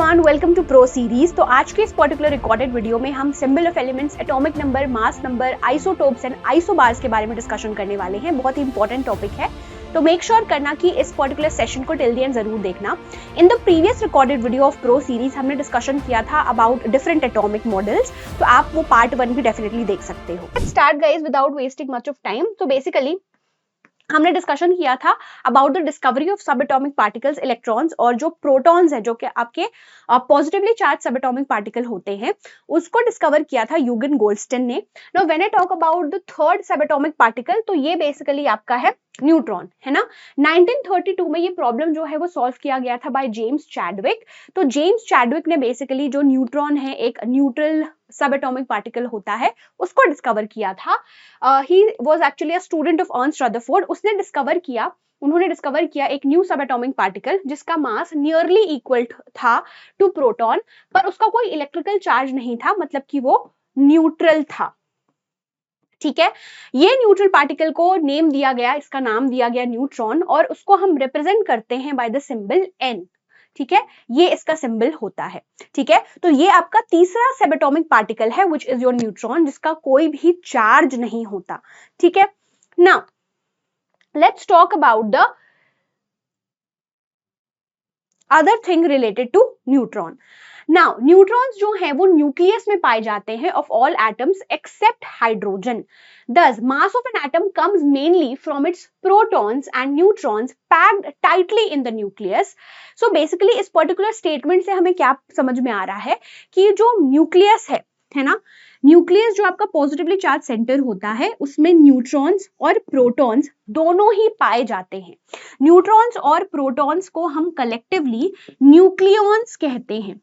Everyone, welcome to pro series. तो आज के इस पर्टिकुलर रिकॉर्डेड वीडियो में हम symbol of elements, atomic number, mass number, isotopes and isobars के बारे में डिस्कशन करने वाले हैं। बहुत ही इंपॉर्टेंट टॉपिक है, तो मेक श्योर करना कि इस पर्टिकुलर सेशन को टिल द एंड जरूर देखना। In the previous recorded video of pro series हमने डिस्कशन किया था अबाउट डिफरेंट एटॉमिक मॉडल्स, तो आप वो पार्ट 1 भी डेफिनेटली देख सकते हो। Let's start guys without wasting much of time. तो बेसिकली हमने डिस्कशन किया था अबाउट द डिस्कवरी ऑफ सब एटॉमिक पार्टिकल्स, इलेक्ट्रॉन्स, और जो प्रोटॉन्स है जो कि आपके पॉजिटिवली चार्ज सब एटॉमिक पार्टिकल होते हैं, उसको डिस्कवर किया था यूगेन गोल्डस्टिन ने। Now when I talk about the third सब एटॉमिक पार्टिकल, तो ये बेसिकली आपका है न्यूट्रॉन, है ना। 1932 में ये प्रॉब्लम जो है वो सॉल्व किया गया था बाय जेम्स चैडविक। तो जेम्स चैडविक ने बेसिकली जो न्यूट्रॉन है, एक न्यूट्रल सब एटॉमिक पार्टिकल होता है, उसको डिस्कवर किया था। He was actually a student of Ernst Rutherford. उन्होंने डिस्कवर किया एक न्यू सब एटॉमिक पार्टिकल जिसका मास नियरली इक्वल था टू प्रोटॉन, पर उसका कोई इलेक्ट्रिकल चार्ज नहीं था, मतलब कि वो न्यूट्रल था। ठीक है, ये न्यूट्रल पार्टिकल को नेम दिया गया, इसका नाम दिया गया न्यूट्रॉन, और उसको हम रिप्रेजेंट करते हैं बाय द सिंबल N। ठीक है, ये इसका सिंबल होता है। ठीक है, तो ये आपका तीसरा सब एटॉमिक पार्टिकल है विच इज योर न्यूट्रॉन, जिसका कोई भी चार्ज नहीं होता। ठीक है, now let's talk about the other thing related to neutron. Now neutrons जो हैं वो न्यूक्लियस में पाए जाते हैं of all atoms except hydrogen. Thus, mass of an atom comes mainly from its protons and neutrons packed tightly in the nucleus. So basically इस particular statement से हमें क्या समझ में आ रहा है कि जो न्यूक्लियस है ना, न्यूक्लियस जो आपका पॉजिटिवली चार्ज सेंटर होता है, उसमें न्यूट्रॉन्स और प्रोटॉन्स दोनों ही पाए जाते हैं। न्यूट्रॉन्स और प्रोटॉन्स को हम कलेक्टिवली न्यूक्लियॉन्स कहते हैं।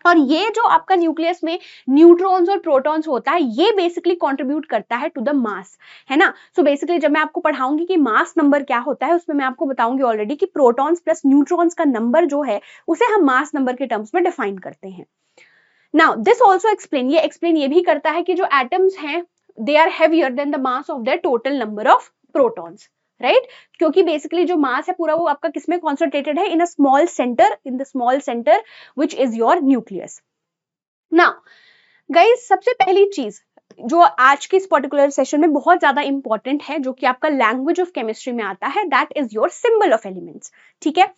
और ये जो आपका न्यूक्लियस में न्यूट्रॉन्स और प्रोटॉन्स होता है, ये बेसिकली कंट्रीब्यूट करता है टू द मास, है ना। सो बेसिकली जब मैं आपको पढ़ाऊंगी कि मास नंबर क्या होता है, उसमें मैं आपको बताऊंगी ऑलरेडी कि प्रोटॉन्स प्लस न्यूट्रॉन्स का नंबर जो है उसे हम मास नंबर के टर्म्स में डिफाइन करते हैं। नाउ दिस ऑल्सो एक्सप्लेन ये भी करता है कि जो एटम्स हैं they are heavier than the mass of their total number of protons, right. क्योंकि बेसिकली जो मास है पूरा वो आपका किसमें कॉन्सेंट्रेटेड है, in the small centre which is your nucleus. Now guys, सबसे पहली चीज जो आज के इस पर्टिकुलर सेशन में बहुत ज्यादा इंपॉर्टेंट है, जो कि आपका लैंग्वेज ऑफ केमिस्ट्री में आता है, that is your symbol of elements. ठीक है,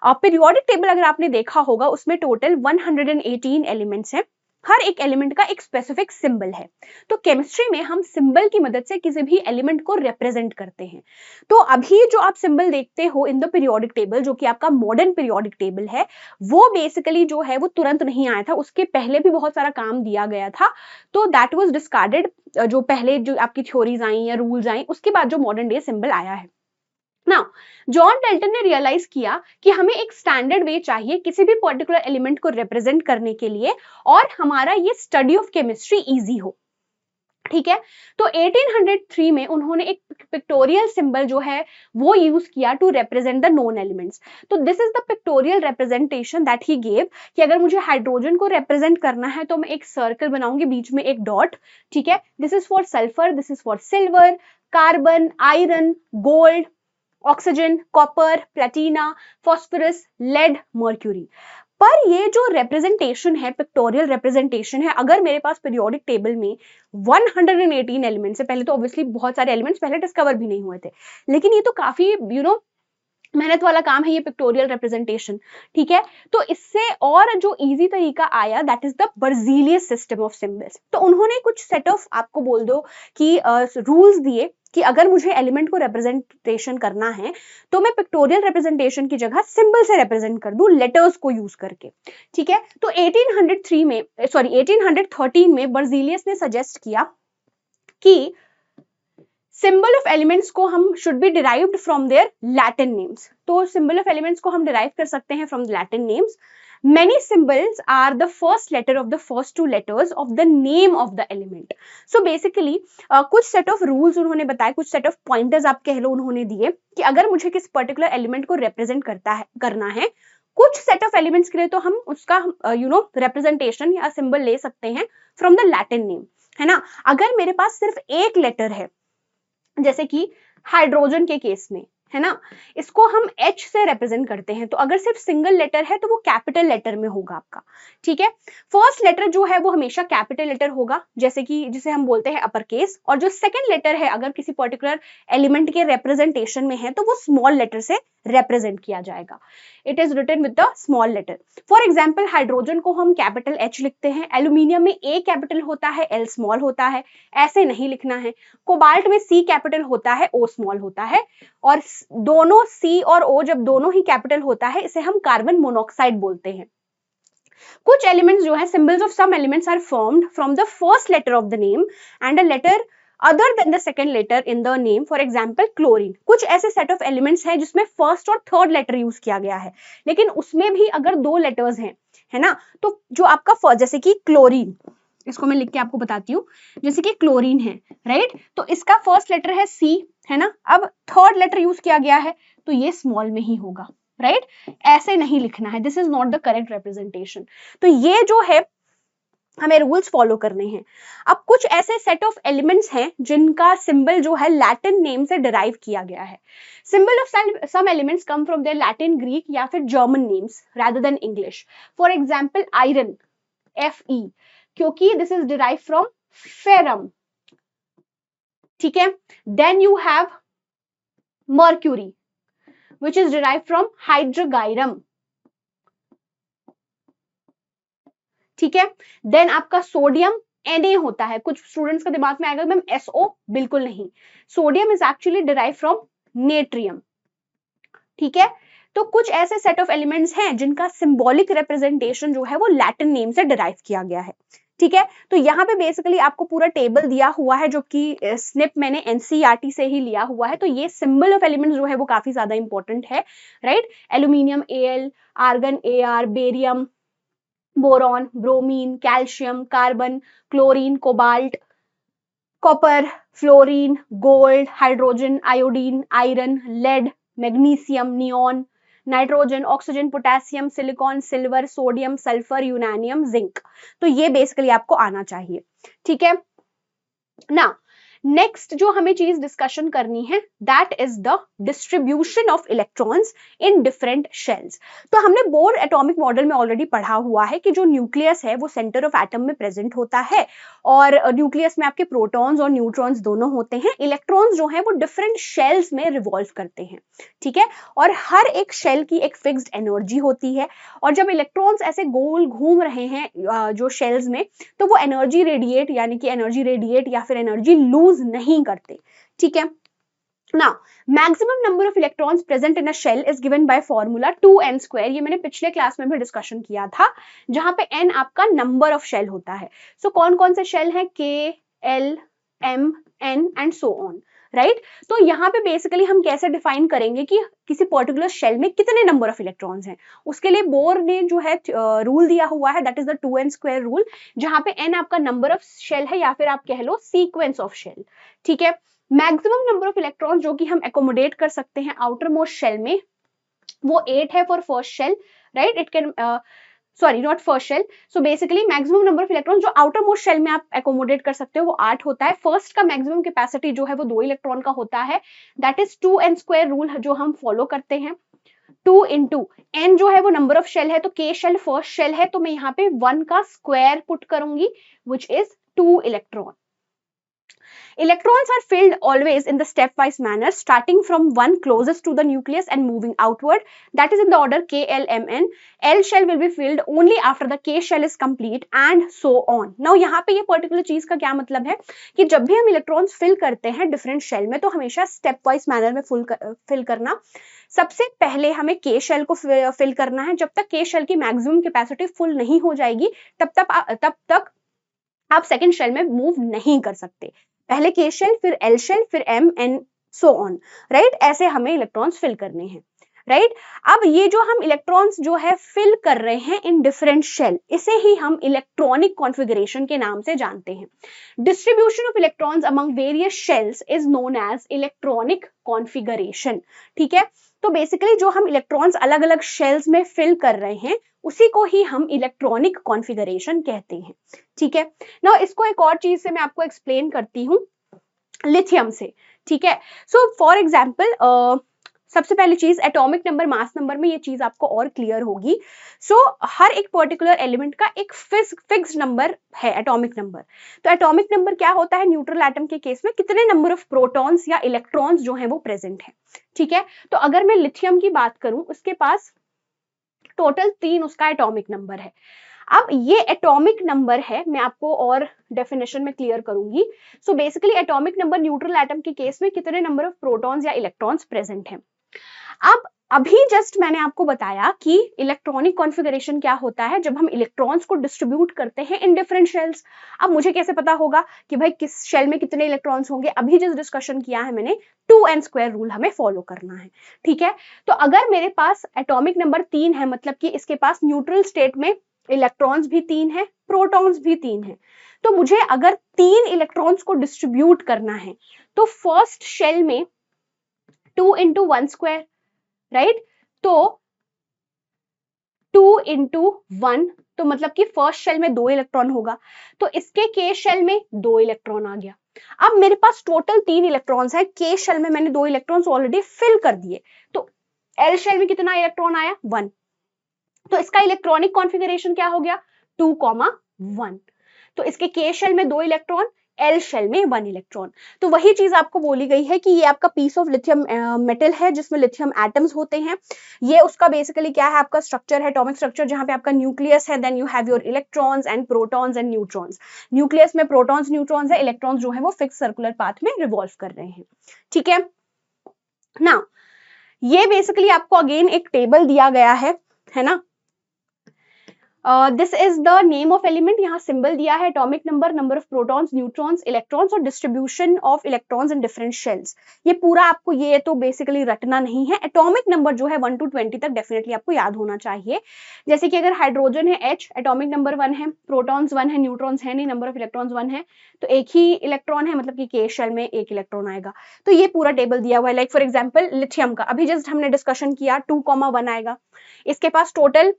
पीरियोडिक टेबल अगर आपने देखा होगा, उसमें टोटल 118 एलिमेंट्स हैं। हर एक एलिमेंट का एक स्पेसिफिक सिंबल है। तो केमिस्ट्री में हम सिंबल की मदद से किसी भी एलिमेंट को रिप्रेजेंट करते हैं। तो अभी जो आप सिंबल देखते हो इन द पीरियोडिक टेबल, जो कि आपका मॉडर्न पीरियोडिक टेबल है, वो बेसिकली जो है वो तुरंत नहीं आया था, उसके पहले भी बहुत सारा काम दिया गया था। तो दैट वाज डिस्कार्डेड। जो पहले जो आपकी थ्योरीज आई या रूल्स आई, उसके बाद जो मॉडर्न डे सिंबल आया है। नाउ जॉन डेल्टन ने रियलाइज किया कि हमें एक स्टैंडर्ड वे चाहिए किसी भी पर्टिकुलर एलिमेंट को रिप्रेजेंट करने के लिए, और हमारा ये स्टडी ऑफ केमिस्ट्री इजी हो। ठीक है, तो 1803 में उन्होंने एक पिक्टोरियल सिंबल जो है वो यूज किया to represent the known elements. तो this is the pictorial representation that he gave कि अगर मुझे हाइड्रोजन को रिप्रेजेंट करना है तो मैं एक सर्कल बनाऊंगी, बीच में एक डॉट। ठीक है, this is for sulphur, this is for silver, carbon, iron, gold, oxygen, copper, platina, phosphorus, lead, mercury. पर ये जो रिप्रेजेंटेशन है, पिक्टोरियल रिप्रेजेंटेशन है, अगर मेरे पास पीरियोडिक टेबल में 118 एलिमेंट्स है, पहले तो ऑब्वियसली बहुत सारे एलिमेंट्स पहले डिस्कवर भी नहीं हुए थे, लेकिन ये तो काफी मेहनत वाला काम है ये पिक्टोरियल रिप्रेजेंटेशन। ठीक है, तो इससे और जो इजी तरीका आया, that is the Berzelius system of symbols. तो उन्होंने कुछ सेट ऑफ, आपको बोल दो कि रूल्स दिए कि अगर मुझे एलिमेंट को रिप्रेजेंटेशन करना है तो मैं पिक्टोरियल रिप्रेजेंटेशन की जगह सिंबल से रिप्रेजेंट कर दूं, लेटर्स को यूज करके। ठीक है, तो 1813 में बर्जीलियस ने सजेस्ट किया कि सिंबल ऑफ एलिमेंट्स को हम should be derived from their Latin names. तो सिंबल ऑफ एलिमेंट्स को हम डिराइव कर सकते हैं from Latin names. Many symbols are the first letter of the first two letters of the name of the element. So basically कुछ set of rules उन्होंने बताए, कुछ set of pointers आप कह लो उन्होंने दिए कि अगर मुझे किस particular element को represent करना है, कुछ set of elements के लिए तो हम उसका representation या symbol ले सकते हैं from the Latin name, है ना। अगर मेरे पास सिर्फ एक letter है, जैसे कि हाइड्रोजन के केस में है ना, इसको हम H से रिप्रेजेंट करते हैं। तो अगर सिर्फ सिंगल लेटर है तो वो कैपिटल लेटर में होगा आपका, ठीक है। फर्स्ट लेटर जो है वो हमेशा कैपिटल लेटर होगा, जैसे कि जिसे हम बोलते हैं अपर केस, और जो सेकंड लेटर है अगर किसी पर्टिकुलर एलिमेंट के रिप्रेजेंटेशन में है तो वो स्मॉल लेटर से रिप्रेजेंट किया जाएगा। It is written with the small letter. For example hydrogen को हम कैपिटल H लिखते हैं, एल्यूमिनियम में A कैपिटल होता है, L स्मॉल होता है, ऐसे नहीं लिखना है। कोबाल्ट में C कैपिटल होता है, O स्मॉल होता है, और दोनों C और O जब दोनों ही कैपिटल होता है इसे हम कार्बन मोनोऑक्साइड बोलते हैं। कुछ एलिमेंट्स जो है, symbols of some elements are formed from the first letter of the name and a letter other than the second letter in the name. For example chlorine, कुछ ऐसे सेट ऑफ एलिमेंट्स हैं जिसमें first और third letter use किया गया है, लेकिन उसमें भी अगर दो लेटर्स हैं, है ना, तो जो आपका फर्स्ट, जैसे कि क्लोरीन, इसको मैं लिख के आपको बताती हूँ, जैसे कि क्लोरीन है, राइट, तो इसका फर्स्ट लेटर है C, है ना, अब थर्ड लेटर यूज किया गया है तो ये स्मॉल में ही होगा, राइट, ऐसे नहीं लिखना है, this is not the correct representation. तो ये जो है हमें रूल्स फॉलो करने हैं। अब कुछ ऐसे सेट ऑफ एलिमेंट्स हैं जिनका सिंबल जो है लैटिन नेम से डिराइव किया गया है। Symbol of some elements come from their Latin, Greek या फिर German names rather than English. For example iron, Fe, क्योंकि this is derive from ferrum, ठीक है। Then you have mercury which is derived from hydrogyrum, ठीक है। Then आपका sodium Na होता है, कुछ स्टूडेंट्स का दिमाग में आएगा मैम SO, बिल्कुल नहीं, sodium is actually derive from natrium, ठीक है। तो कुछ ऐसे सेट ऑफ एलिमेंट्स हैं जिनका सिंबॉलिक रिप्रेजेंटेशन जो है वो लैटिन नेम से डिराइव किया गया है, ठीक है। तो यहाँ पे बेसिकली आपको पूरा टेबल दिया हुआ है जो कि स्निप मैंने NCERT से ही लिया हुआ है। तो ये सिंबल ऑफ एलिमेंट्स जो है वो काफी ज्यादा इंपॉर्टेंट है, right. Aluminium Al, argon Ar, barium, boron, bromine, calcium, carbon, chlorine, cobalt, copper, fluorine, gold, hydrogen, iodine, iron, lead, magnesium, neon, nitrogen, oxygen, potassium, silicon, silver, sodium, sulphur, uranium, zinc. तो ये basically आपको आना चाहिए, ठीक है ना। Next जो हमें चीज डिस्कशन करनी है that is the distribution of electrons in different shells. तो हमने बोर एटॉमिक मॉडल में ऑलरेडी पढ़ा हुआ है कि जो न्यूक्लियस है वो सेंटर ऑफ एटम में प्रेजेंट होता है, और न्यूक्लियस में आपके प्रोटॉन्स और न्यूट्रॉन्स दोनों होते हैं। इलेक्ट्रॉन्स जो हैं वो डिफरेंट शेल्स में रिवॉल्व करते हैं, ठीक है, और हर एक शेल की एक फिक्स्ड एनर्जी होती है, और जब इलेक्ट्रॉन्स ऐसे गोल घूम रहे हैं जो शेल्स में, तो वो एनर्जी रेडिएट, यानी कि एनर्जी रेडिएट या फिर एनर्जी लूज नहीं करते, ठीक है। Now, maximum number of electrons present in a shell is given by formula 2n²। ये मैंने पिछले क्लास में भी डिस्कशन किया था, जहां पे n आपका नंबर ऑफ शेल होता है। सो कौन कौन से शेल हैं? K, L, M, N and so on, right. तो यहाँ पे बेसिकली हम कैसे डिफाइन करेंगे कि किसी पर्टिकुलर शेल में कितने नंबर ऑफ इलेक्ट्रॉन्स हैं? उसके लिए बोर ने जो है रूल दिया हुआ है, that is the 2n² rule, जहां पे n आपका नंबर ऑफ शेल है या फिर आप कह लो सीक्वेंस ऑफ शेल, ठीक है। मैक्सिमम नंबर ऑफ इलेक्ट्रॉन्स जो कि हम एकोमोडेट कर सकते हैं आउटर मोस्ट शेल में, वो 8 है for first shell, right. It can sorry not first shell, so basically maximum number of electron जो आउटर मोस्ट शेल में आप एकोमोडेट कर सकते हो वो 8 होता है। फर्स्ट का मैक्सिमम कैपेसिटी जो है वो 2 इलेक्ट्रॉन का होता है, दैट इज 2n² रूल जो हम फॉलो करते हैं। 2 इंटू n जो है वो नंबर ऑफ शेल है, तो k शेल फर्स्ट शेल है, तो मैं यहाँ पे 1 का स्क्वायर पुट करूंगी which is 2 electron. Electrons are filled always in the stepwise manner, starting from one closest to the nucleus and moving outward. That is in the order K, L, M, N. L shell will be filled only after the K shell is complete and so on. Now यहाँ पे ये particular चीज का क्या मतलब है कि जब भी हम इलेक्ट्रॉन्स फिल करते हैं डिफरेंट शेल में, तो हमेशा स्टेप वाइज मैनर में फिल करना। सबसे पहले हमें K शेल को फिल करना है। जब तक K शेल की मैक्सिमम कैपेसिटी फुल नहीं हो जाएगी तब तक आप सेकेंड शेल में मूव नहीं कर सकते। पहले K शेल, फिर L शेल, फिर M and so on, right. ऐसे हमें इलेक्ट्रॉन्स फिल करने हैं, राइट। अब ये जो हम इलेक्ट्रॉन्स जो है फिल कर रहे हैं इन डिफरेंट शेल, इसे ही हम इलेक्ट्रॉनिक कॉन्फ़िगरेशन के नाम से जानते हैं। Distribution of electrons among various shells is known as electronic configuration, ठीक है। तो बेसिकली जो हम इलेक्ट्रॉन्स अलग अलग शेल्स में फिल कर रहे हैं उसी को ही हम इलेक्ट्रॉनिक कॉन्फ़िगरेशन कहते हैं, ठीक है ना। इसको एक और चीज से मैं आपको एक्सप्लेन करती हूँ, लिथियम से, ठीक है। सो फॉर एग्जाम्पल सबसे पहली चीज एटॉमिक नंबर मास नंबर में ये चीज आपको और क्लियर होगी। सो हर एक पर्टिकुलर एलिमेंट का एक फिक्स्ड नंबर है एटॉमिक नंबर। तो एटॉमिक नंबर क्या होता है न्यूट्रल एटम के केस में, कितने नंबर ऑफ प्रोटॉन्स या इलेक्ट्रॉन्स जो है वो प्रेजेंट है। ठीक है, तो अगर मैं लिथियम की बात करूं उसके पास टोटल 3 उसका एटॉमिक नंबर है। अब ये एटॉमिक नंबर है, मैं आपको और डेफिनेशन में क्लियर करूंगी। So basically atomic number neutral atom के केस में कितने नंबर ऑफ प्रोटॉन्स या इलेक्ट्रॉन्स प्रेजेंट हैं। अब अभी जस्ट मैंने आपको बताया कि इलेक्ट्रॉनिक कॉन्फ़िगरेशन क्या होता है जब हम इलेक्ट्रॉन्स को डिस्ट्रीब्यूट करते हैं इन डिफरेंट शेल्स। अब मुझे कैसे पता होगा कि भाई किस शेल में कितने इलेक्ट्रॉन्स होंगे, अभी जिस डिस्कशन किया है मैंने 2n² रूल हमें फॉलो करना है। ठीक है, तो अगर मेरे पास एटॉमिक नंबर 3 है, मतलब कि इसके पास न्यूट्रल स्टेट में इलेक्ट्रॉन्स भी 3 है, प्रोटॉन्स भी 3 है, तो मुझे अगर 3 इलेक्ट्रॉन्स को डिस्ट्रीब्यूट करना है तो फर्स्ट शेल में 2 × 1², राइट, तो 2 × 1, तो मतलब कि फर्स्ट शेल में 2 इलेक्ट्रॉन होगा, तो इसके के शेल में 2 इलेक्ट्रॉन आ गया। अब मेरे पास टोटल 3 इलेक्ट्रॉन्स है, के शेल में मैंने 2 इलेक्ट्रॉन्स ऑलरेडी फिल कर दिए, तो एल शेल में कितना इलेक्ट्रॉन आया 1, तो इसका इलेक्ट्रॉनिक कॉन्फ़िगरेशन क्या हो गया 2, 1। तो इसके के शेल में 2 इलेक्ट्रॉन, एल शेल में 1 इलेक्ट्रॉन। तो वही चीज आपको बोली गई है कि ये आपका पीस ऑफ लिथियम मेटल है जिसमें लिथियम एटम्स होते हैं। ये उसका बेसिकली क्या है, आपका स्ट्रक्चर है, एटॉमिक स्ट्रक्चर, जहां पे आपका न्यूक्लियस है, then you have your electrons and protons and neutrons. Nucleus में प्रोटॉन्स न्यूट्रॉन्स है, इलेक्ट्रॉन्स जो है वो फिक्स सर्कुलर पाथ में रिवॉल्व कर रहे हैं। ठीक है, नाउ ये बेसिकली आपको अगेन एक टेबल दिया गया है ना। This is the name of element, यहाँ सिंबल दिया है, atomic number, number of protons, neutrons, electrons और distribution of electrons in different shells. ये पूरा आपको ये तो बेसिकली रटना नहीं है, एटॉमिक नंबर जो है 1 to 20 तक डेफिनेटली आपको याद होना चाहिए। जैसे कि अगर हाइड्रोजन है H, एटॉमिक नंबर 1 है, प्रोटॉन्स 1 है, न्यूट्रॉन्स है नहीं, नंबर ऑफ इलेक्ट्रॉन्स 1 है, तो एक ही इलेक्ट्रॉन है, मतलब कि के शेल में एक इलेक्ट्रॉन आएगा। तो ये पूरा टेबल दिया हुआ है। लाइक फॉर एग्जाम्पल लिथियम का अभी जस्ट हमने डिस्कशन किया 2, 1 आएगा, इसके पास टोटल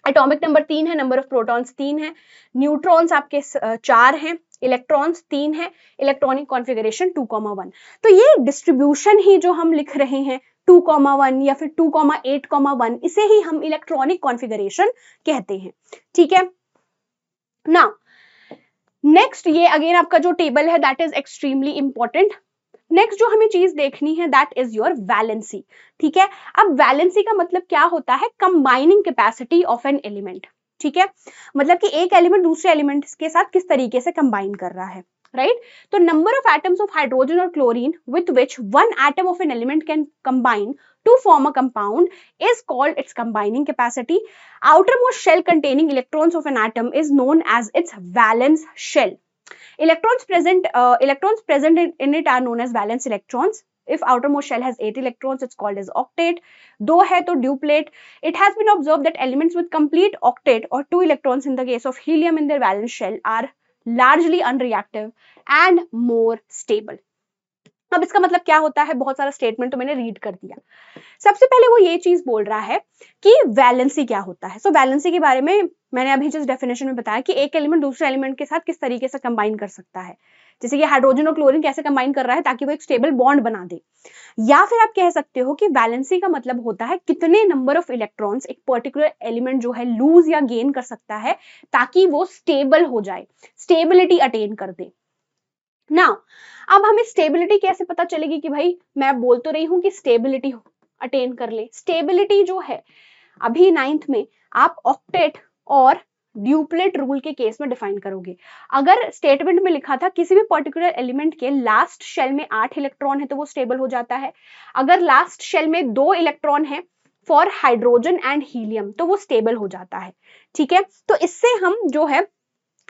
एटॉमिक नंबर 3 है, नंबर ऑफ प्रोटॉन्स 3 है, न्यूट्रॉन्स आपके 4 हैं, इलेक्ट्रॉन्स 3 है, इलेक्ट्रॉनिक कॉन्फ़िगरेशन 2, 1। तो ये डिस्ट्रीब्यूशन ही जो हम लिख रहे हैं 2, 1 या फिर 2, 8, 1, इसे ही हम इलेक्ट्रॉनिक कॉन्फ़िगरेशन कहते हैं। ठीक है, नाउ नेक्स्ट ये अगेन आपका जो टेबल है that is extremely important. Next जो हमें चीज देखनी है दैट इज योर वैलेंसी। ठीक है, अब वैलेंसी का मतलब क्या होता है, combining capacity of an element. ठीक है, मतलब कि एक एलिमेंट दूसरे एलिमेंट के साथ किस तरीके से कंबाइन कर रहा है, राइट। तो number of atoms of hydrogen और chlorine with which one atom of an element can combine to form a compound is called its combining capacity. Outermost shell containing electrons of an atom is known as its valence shell. Electrons present in it are known as valence electrons. If outermost shell has 8 electrons, it's called as octet. दो है तो duplet. It has been observed that elements with complete octet or 2 electrons in the case of helium in their valence shell are largely unreactive and more stable. अब इसका मतलब क्या होता है, बहुत सारा स्टेटमेंट तो मैंने रीड कर दिया। सबसे पहले वो ये चीज बोल रहा है कि वैलेंसी क्या होता है। सो वैलेंसी के बारे में मैंने अभी जिस डेफिनेशन में बताया कि एक एलिमेंट दूसरे एलिमेंट के साथ किस तरीके से कंबाइन कर सकता है, जैसे कि हाइड्रोजन और क्लोरीन कैसे कंबाइन कर रहा है ताकि वो एक स्टेबल बॉन्ड बना दे। या फिर आप कह सकते हो कि वैलेंसी का मतलब होता है कितने नंबर ऑफ इलेक्ट्रॉन्स एक पर्टिकुलर एलिमेंट जो है लूज या गेन कर सकता है ताकि वो स्टेबल हो जाए, स्टेबिलिटी अटेन कर दे। नाउ अब हमें स्टेबिलिटी कैसे पता चलेगी कि भाई मैं बोल तो रही हूं कि स्टेबिलिटी अटेन कर ले। स्टेबिलिटी जो है अभी 9th में आप ऑक्टेट और ड्यूप्लेट रूल के केस में डिफाइन करोगे। अगर स्टेटमेंट में लिखा था किसी भी पर्टिकुलर एलिमेंट के लास्ट शेल में 8 इलेक्ट्रॉन है तो वो स्टेबल हो जाता है। अगर लास्ट शेल में 2 इलेक्ट्रॉन है फॉर हाइड्रोजन एंड हीलियम तो वो स्टेबल हो जाता है। ठीक है, तो इससे हम जो है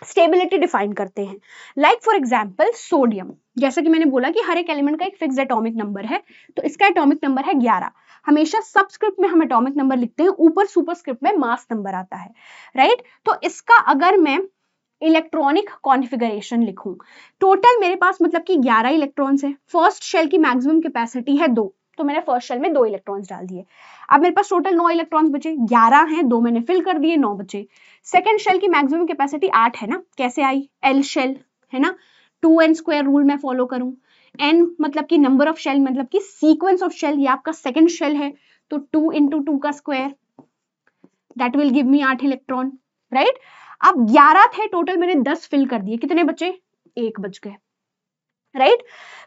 स्टेबिलिटी डिफाइन करते हैं। लाइक फॉर एग्जाम्पल सोडियम, जैसा कि मैंने बोला कि हर एक एलिमेंट का एक फिक्स्ड एटॉमिक नंबर है, तो इसका एटॉमिक नंबर है 11। हमेशा सबस्क्रिप्ट में हम एटॉमिक नंबर लिखते हैं, ऊपर सुपरस्क्रिप्ट में मास नंबर आता है, राइट। तो इसका अगर मैं इलेक्ट्रॉनिक कॉन्फ़िगरेशन लिखूं, टोटल मेरे पास मतलब कि 11 इलेक्ट्रॉन्स है। फर्स्ट शेल की मैक्सिमम कैपेसिटी है 2, तो मैंने फर्स्ट शेल में 2 इलेक्ट्रॉन्स डाल दिए। अब मेरे पास टोटल 9 इलेक्ट्रॉन्स बचे, 11 हैं, 2 मैंने फिल कर दिए, 9 बचे। सेकेंड शेल की मैक्सिमम कैपेसिटी 8 है ना, कैसे आई, एल शेल है ना, 2n² रूल मैं फॉलो करूं। n मतलब कि नंबर ऑफ शेल मतलब कि सीक्वेंस ऑफ शेल, ये आपका सेकंड शेल है, तो 2 into 2 का square, that will give me 8 electron, right. अब 11 थे टोटल, मैंने 10 फिल कर दिए, कितने बचे? 1 बच गए, राइट।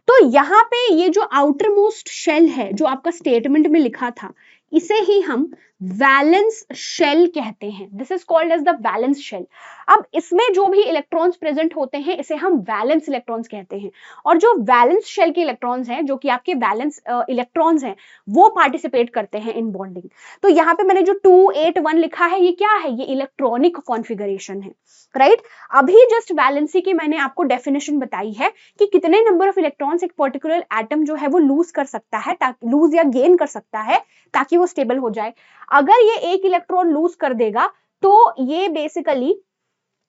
तो यहाँ पे ये जो आउटर मोस्ट शेल है जो आपका स्टेटमेंट में लिखा था, इसे ही हम वैलेंस शेल कहते हैं। This is called as the valence shell. अब इसमें जो भी इलेक्ट्रॉन्स प्रेजेंट होते हैं इसे हम वैलेंस इलेक्ट्रॉन्स कहते हैं, और जो वैलेंस शेल के इलेक्ट्रॉन्स हैं, जो कि आपके वैलेंस इलेक्ट्रॉन्स हैं, वो पार्टिसिपेट करते हैं इन बॉन्डिंग। तो यहाँ पे मैंने जो 281 लिखा है, ये क्या है? ये इलेक्ट्रॉनिक कॉन्फ़िगरेशन है, राइट। अभी जस्ट वैलेंसी की मैंने आपको डेफिनेशन बताई है कि कितने नंबर ऑफ इलेक्ट्रॉन्स एक पर्टिकुलर एटम जो है वो लूज कर सकता है, ताकि लूज या गेन कर सकता है ताकि वो स्टेबल हो जाए। अगर ये 1 इलेक्ट्रॉन लूज कर देगा तो ये बेसिकली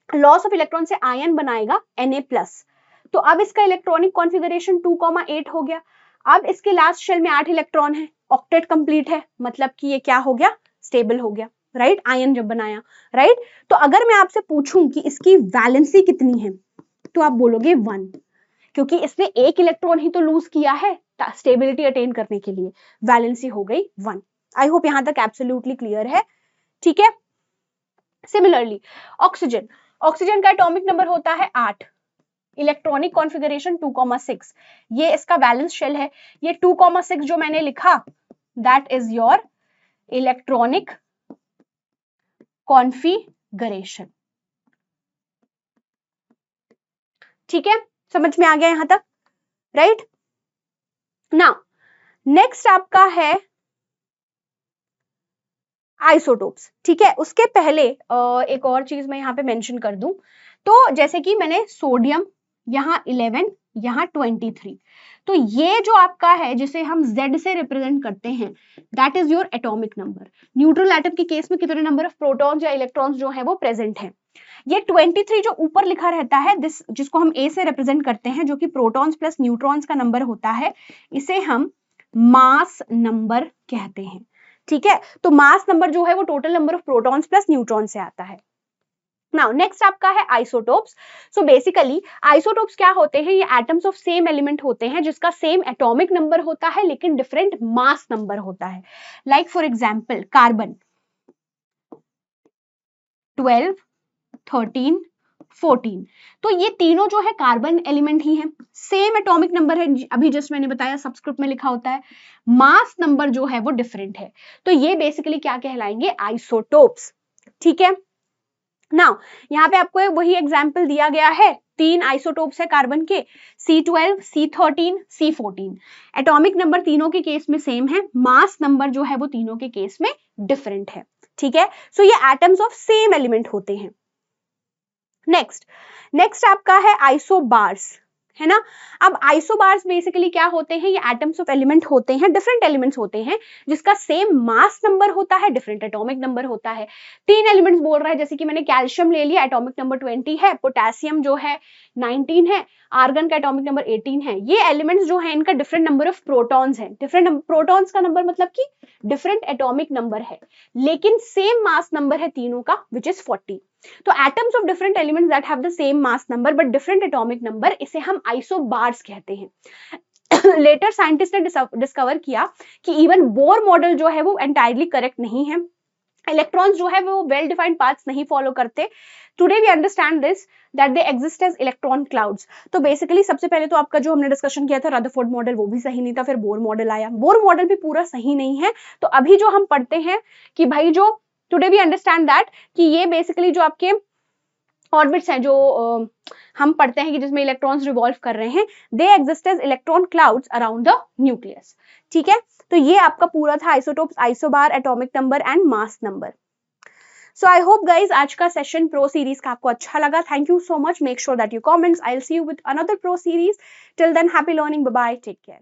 लॉस ऑफ इलेक्ट्रॉन से आयन बनाएगा Na+। तो अब इसका इलेक्ट्रॉनिक कॉन्फ़िगरेशन 2,8 हो गया। अब इसके लास्ट शेल में 8 इलेक्ट्रॉन है, ऑक्टेट कंप्लीट है, मतलब कि ये क्या हो गया? स्टेबल हो गया, राइट, आयन जब बनाया, राइट। तो अगर मैं आपसे पूछूं कि इसकी वैलेंसी कितनी है, तो आप बोलोगे 1, क्योंकि इसने 1 इलेक्ट्रॉन ही तो लूज किया है स्टेबिलिटी अटेन करने के लिए, वैलेंसी हो गई 1। आई होप यहां तक एब्सोल्युटली क्लियर है, ठीक है। सिमिलरली ऑक्सीजन, ऑक्सीजन का एटॉमिक नंबर होता है 8, इलेक्ट्रॉनिक कॉन्फ़िगरेशन 2,6, ये इसका वैलेंस शेल है। ये 2,6 जो मैंने लिखा, that is your electronic configuration, ठीक है, समझ में आ गया यहां तक, राइट। नाउ नेक्स्ट आपका है आइसोटोप्स, ठीक है। उसके पहले एक और चीज मैं यहाँ पे मेंशन कर दूं, तो जैसे कि मैंने सोडियम यहाँ 11, यहाँ 23, तो ये जो आपका है जिसे हम Z से रिप्रेजेंट करते हैं, that is your atomic number. Neutral atom के केस में कितने नंबर ऑफ प्रोटॉन्स या इलेक्ट्रॉन्स जो है वो प्रेजेंट है। ये 23 जो ऊपर लिखा रहता है, जिसको हम A से रिप्रेजेंट करते हैं, जो कि प्रोटॉन्स प्लस न्यूट्रॉन्स का नंबर होता है, इसे हम मास नंबर कहते हैं, ठीक है। तो मास नंबर जो है वो total number of protons plus neutron से आता है। नाउ नेक्स्ट आपका है आइसोटोप्स। सो बेसिकली आइसोटोप्स क्या होते हैं? ये एटम्स ऑफ सेम एलिमेंट होते हैं जिसका सेम एटॉमिक नंबर होता है लेकिन डिफरेंट मास नंबर होता है। लाइक फॉर एग्जांपल कार्बन 12, 13, 14, तो ये तीनों जो है कार्बन एलिमेंट ही है, सेम एटॉमिक नंबर है, अभी जस्ट मैंने बताया सबस्क्रिप्ट में लिखा होता है, मास नंबर जो है वो डिफरेंट है, तो ये बेसिकली क्या कहलाएंगे? आइसोटोप्स, ठीक है। नाउ यहाँ पे आपको वही एग्जाम्पल दिया गया है, 3 आइसोटोप्स है कार्बन के, C12, C13, C14, atomic number तीनों के केस में सेम है, मास नंबर जो है वो तीनों के केस में डिफरेंट है, ठीक है। सो ये एटम्स ऑफ सेम एलिमेंट होते हैं। नेक्स्ट आपका है आइसोबार्स, है ना। अब आइसोबार्स बेसिकली क्या होते हैं? ये एटम्स ऑफ एलिमेंट होते हैं, डिफरेंट एलिमेंट्स होते हैं जिसका सेम मास नंबर होता है, डिफरेंट एटॉमिक नंबर होता है। 3 एलिमेंट्स बोल रहा है, जैसे कि मैंने कैल्शियम ले लिया, एटॉमिक नंबर 20 है, पोटेशियम जो है 19 है, आर्गन का एटॉमिक नंबर 18 है। ये एलिमेंट्स जो है इनका डिफरेंट नंबर ऑफ प्रोटॉन्स है, डिफरेंट प्रोटॉन्स का नंबर मतलब कि डिफरेंट एटॉमिक नंबर है, लेकिन सेम मास नंबर है तीनों का, विच इज 40। तो atoms of different elements that have the same mass number but different atomic number, इसे हम आइसोबार्स कहते हैं। लेटर साइंटिस्ट ने डिस्कवर किया कि इवन बोर मॉडल जो है वो एंटायरली करेक्ट नहीं है, इलेक्ट्रॉन्स जो है वो वेल डिफाइंड पाथ्स नहीं फॉलो करते। Today we understand this that they exist as electron clouds. तो बेसिकली सबसे पहले तो आपका जो हमने डिस्कशन किया था रदरफोर्ड मॉडल, वो भी सही नहीं था, फिर बोर मॉडल आया, बोर मॉडल भी पूरा सही नहीं है। तो अभी जो हम पढ़ते हैं कि भाई जो टुडे वी अंडरस्टैंड दैट कि ये बेसिकली जो आपके ऑर्बिट्स हैं जो हम पढ़ते हैं कि जिसमें इलेक्ट्रॉन्स रिवॉल्व कर रहे हैं, they exist as electron clouds around the nucleus, ठीक है। तो ये आपका पूरा था isotopes, isobar, atomic number and mass number. So I hope guys आज का सेशन प्रो सीरीज का आपको अच्छा लगा। Thank you so much, make sure that you comments, I will see you with another pro series. Till then happy learning, bye bye, take care.